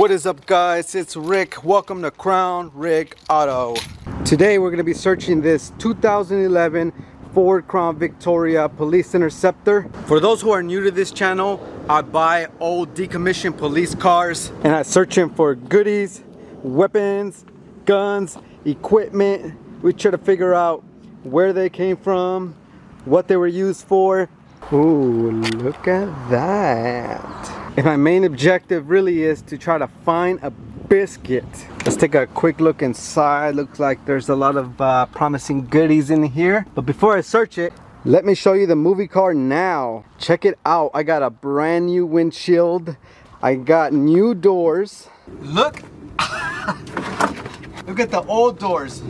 What is up, guys? It's Rick. Welcome to Crown Rick Auto. Today we're going to be searching this 2011 Ford Crown Victoria Police Interceptor. For those who are new to this channel, I buy old decommissioned police cars and I search them for goodies, weapons, guns, equipment. We try to figure out where they came from, what they were used for. Ooh, look at that. And my main objective really is to try to find a biscuit. Let's take a quick look inside. Looks like there's a lot of promising goodies in here. But before I search it, let me show you the movie car now. Check it out. I got a brand new windshield. I got new doors. Look. Look at the old doors.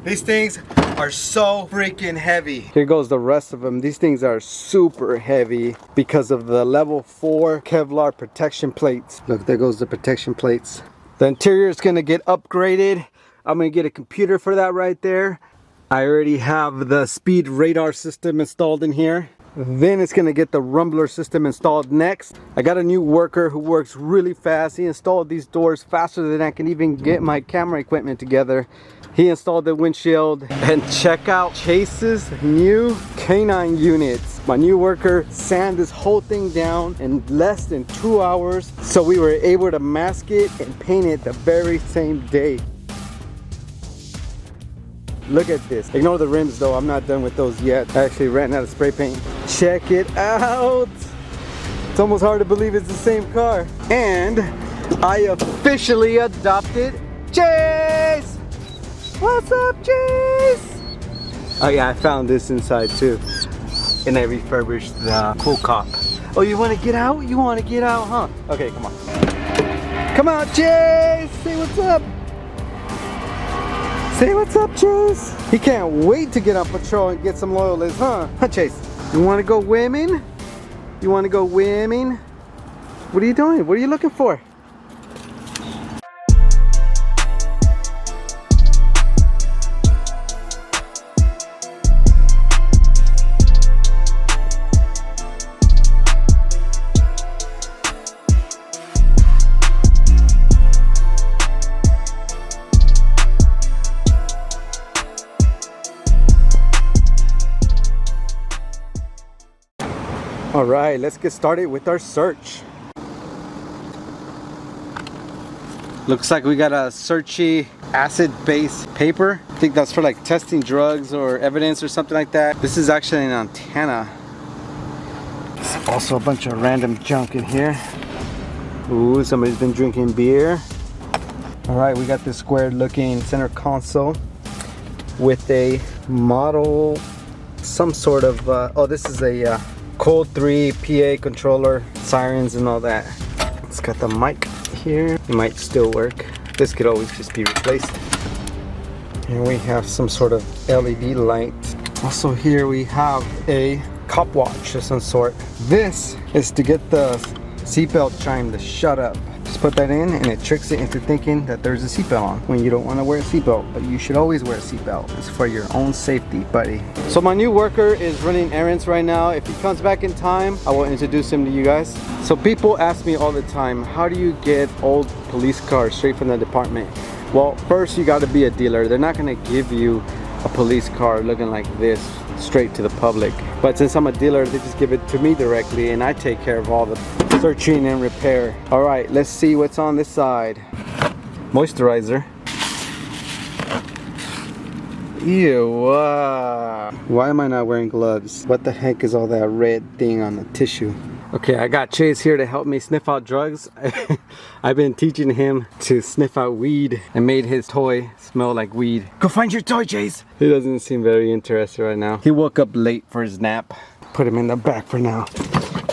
These things are so freaking heavy. Here goes the rest of them. These things are super heavy because of the level 4 Kevlar protection plates. Look, there goes the protection plates. The interior is gonna get upgraded. I'm gonna get a computer for that right there. I already have the speed radar system installed in here. Then it's gonna get the rumbler system installed next. I got a new worker who works really fast. He installed these doors faster than I can even get my camera equipment together. He installed the windshield. And check out Chase's new canine units. My new worker sanded this whole thing down in less than 2 hours, so we were able to mask it and paint it the very same day. Look at this. Ignore the rims though, I'm not done with those yet. I actually ran out of spray paint. Check it out. It's almost hard to believe it's the same car. And I officially adopted Chase! What's up, Chase? Oh yeah, I found this inside too. And I refurbished the cool cop. Oh, you want to get out? You want to get out, huh? Okay, come on. Come on, Chase! Say what's up. Say what's up, Chase. He can't wait to get on patrol and get some loyalists, huh? Huh, Chase? You want to go women? You want to go women? What are you doing? What are you looking for? All right, let's get started with our search. Looks like we got a searchy acid-based paper. I think that's for like testing drugs or evidence or something like that. This is actually an antenna. There's also a bunch of random junk in here. Ooh, somebody's been drinking beer. All right, we got this squared looking center console with a model, some sort of, oh, this is a Cold 3 PA controller, sirens and all that. It's got the mic here. It might still work. This could always just be replaced. Here we have some sort of LED light. Also here we have a cop watch of some sort. This is to get the seatbelt chime to shut up. Just put that in and it tricks it into thinking that there's a seatbelt on when you don't want to wear a seatbelt, but you should always wear a seatbelt. It's for your own safety, buddy. So my new worker is running errands right now. If he comes back in time, I will introduce him to you guys. So people ask me all the time, how do you get old police cars straight from the department? Well, first you got to be a dealer. They're not going to give you a police car looking like this straight to the public. But since I'm a dealer, they just give it to me directly and I take care of all the searching and repair. All right, let's see what's on this side. Moisturizer. Ew. Why am I not wearing gloves? What the heck is all that red thing on the tissue? Okay, I got Chase here to help me sniff out drugs. I've been teaching him to sniff out weed and made his toy smell like weed. Go find your toy, Chase! He doesn't seem very interested right now. He woke up late for his nap. Put him in the back for now.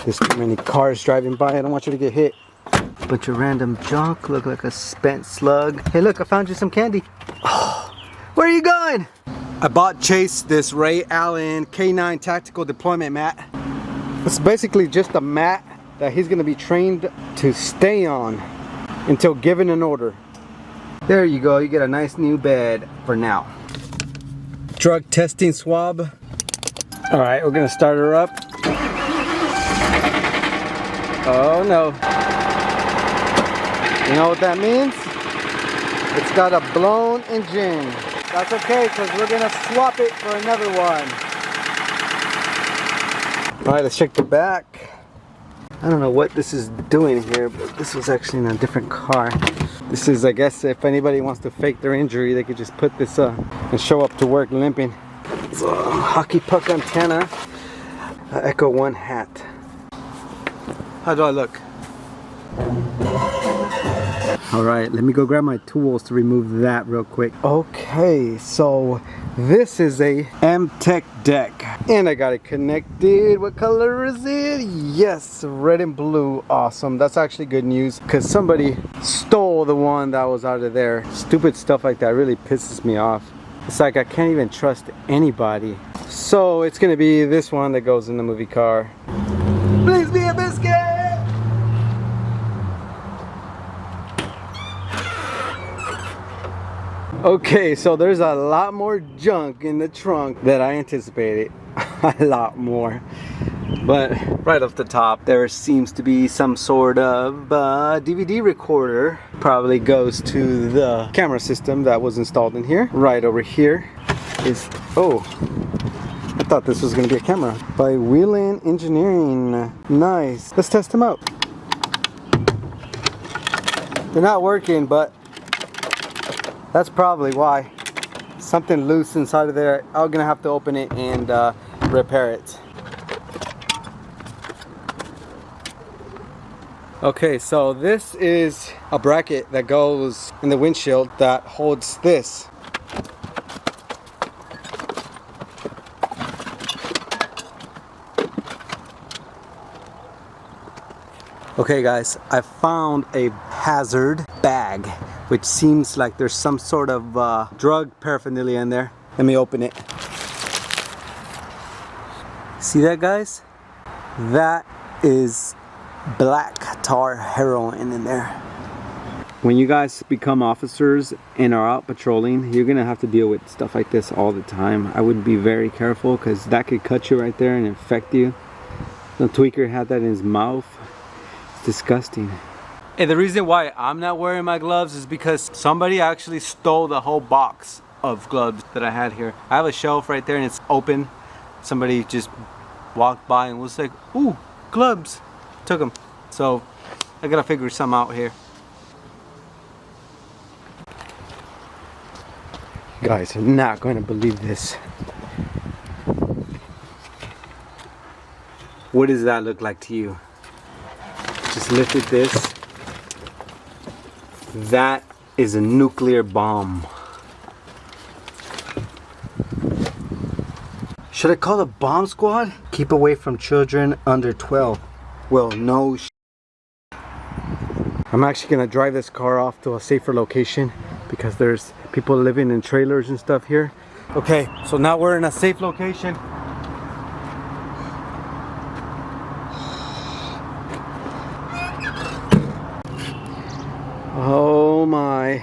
There's too many cars driving by. I don't want you to get hit. Bunch of random junk. Look like a spent slug. Hey look, I found you some candy. Oh, where are you going? I bought Chase this Ray Allen K9 tactical deployment mat. It's basically just a mat that he's gonna be trained to stay on until given an order. There you go, you get a nice new bed for now. Drug testing swab. All right, we're gonna start her up. Oh no. You know what that means? It's got a blown engine. That's okay, because we're gonna swap it for another one. Alright, let's check the back. I don't know what this is doing here, but this was actually in a different car. This is, I guess, if anybody wants to fake their injury, they could just put this and show up to work limping. It's a hockey puck antenna. Echo 1 hat. How do I look? Alright, let me go grab my tools to remove that real quick. Okay, so this is a M-Tech deck. And I got it connected. What color is it? Yes, red and blue. Awesome. That's actually good news because somebody stole the one that was out of there. Stupid stuff like that really pisses me off. It's like I can't even trust anybody. So it's gonna be this one that goes in the movie car. Please be a biscuit! Okay, so there's a lot more junk in the trunk than I anticipated. A lot more. But right off the top, there seems to be some sort of DVD recorder. Probably goes to the camera system that was installed in here. Right over here is, oh, I thought this was gonna be a camera. By Wheelan Engineering. Nice. Let's test them out. They're not working, but that's probably why. Something loose inside of there. I'm gonna have to open it and repair it. Okay, so this is a bracket that goes in the windshield that holds this. Okay guys, I found a hazard bag, which seems like there's some sort of drug paraphernalia in there. Let me open it. See that, guys? That is black tar heroin in there. When you guys become officers and are out patrolling, you're gonna have to deal with stuff like this all the time. I would be very careful because that could cut you right there and infect you. The tweaker had that in his mouth. It's disgusting. And the reason why I'm not wearing my gloves is because somebody actually stole the whole box of gloves that I had here. I have a shelf right there and it's open. Somebody just walked by and was like, ooh, gloves. Took them. So I gotta figure some out here. Guys, I'm not gonna believe this. What does that look like to you? Just look at this. That is a nuclear bomb. Should I call the bomb squad? Keep away from children under 12. Well, no sh. I'm actually gonna drive this car off to a safer location because there's people living in trailers and stuff here. Okay, so now we're in a safe location. Oh my,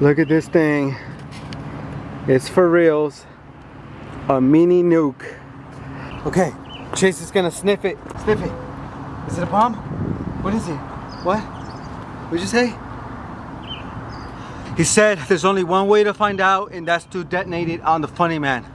look at this thing. It's for reals. A mini nuke. Okay, Chase is gonna sniff it. Sniff it. Is it a bomb? What is it? What? What'd you say? He said there's only one way to find out, and that's to detonate it on the funny man.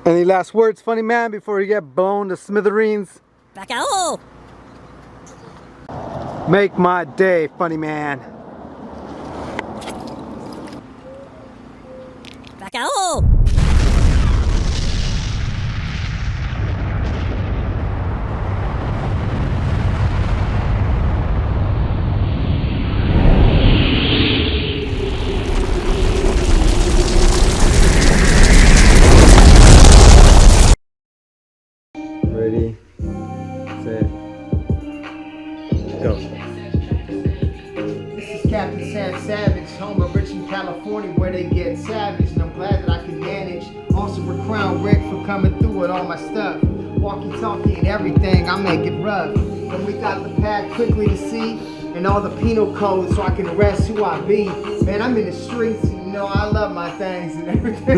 Any last words, funny man, before you get blown to smithereens? Bacao! Make my day, funny man. Bacao! Ready, set, go. This is Captain Sam Savage, home of Richmond, California, where they get savage. And I'm glad that I can manage. Also for Crown Rick for coming through with all my stuff. Walkie-talkie and everything, I make it rough. and we got the pad quickly to see, and all the penal codes so I can arrest who I be. Man, I'm in the streets, and you know I love my things and everything.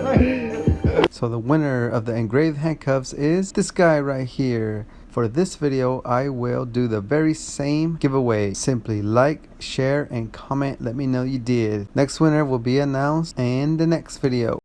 Yeah. So the winner of the engraved handcuffs is this guy right here. For this video, I will do the very same giveaway. Simply like, share, and comment. Let me know you did. Next winner will be announced in the next video.